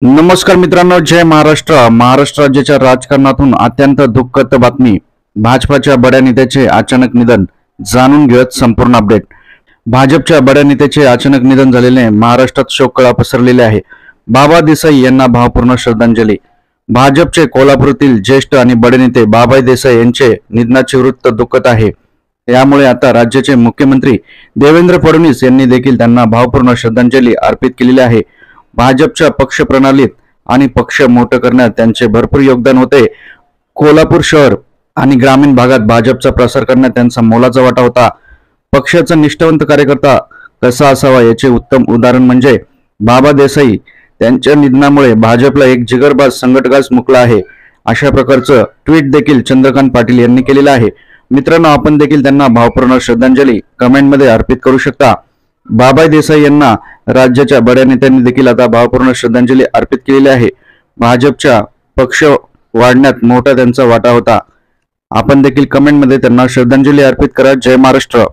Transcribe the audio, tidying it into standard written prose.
नमस्कार मित्रांनो, जय महाराष्ट्र। महाराष्ट्र राज्याच्या राजकारणातून अत्यंत दुःखद बातमी। भाजपाच्या बड्या नेत्याचे अचानक निधन। जाणून घेऊयात संपूर्ण अपडेट। भाजपच्या बड्या नेत्याचे अचानक निधन झालेले महाराष्ट्रात शोककळा पसरलेली आहे। बाबा देसाई यांना भावपूर्ण श्रद्धांजली। भाजपचे कोल्हापूरातील ज्येष्ठ आणि बडे नेते बाबा देसाई यांचे निधनाचे वृत्त दुःखद आहे। यामुळे आता राज्याचे मुख्यमंत्री देवेंद्र फडणवीस यांनी देखील त्यांना भावपूर्ण श्रद्धांजली अर्पित केलेली आहे। भाजपच्या पक्ष प्रणालीत आणि पक्ष मोठं करण्यात त्यांचे भरपूर योगदान होते। कोल्हापूर शहर आणि ग्रामीण भागात भाजपचा प्रसार करण्यात त्यांचा मोलाचा वाटा होता। पक्षाचा निष्ठावंत कार्यकर्ता कसा असावा याचे उत्तम उदाहरण म्हणजे बाबा देसाई। त्यांच्या निधनामुळे भाजपला एक जिगरबाज संघटनच मुकला आहे, अशा प्रकारचं ट्विट देखील चंद्रकांत पाटील यांनी केलेलं आहे। मित्रांनो, आपण देखील त्यांना भावपूर्ण श्रद्धांजली कमेंटमध्ये अर्पित करू शकता। बाबा देसाई यांना राज्याच्या बड्या नेत्यांनी देखील आता भावपूर्ण श्रद्धांजली अर्पित केलेली आहे। भाजपच्या पक्ष वाढण्यात मोठा त्यांचा वाटा होता। आपण देखील कमेंटमध्ये त्यांना श्रद्धांजली अर्पित करा। जय महाराष्ट्र।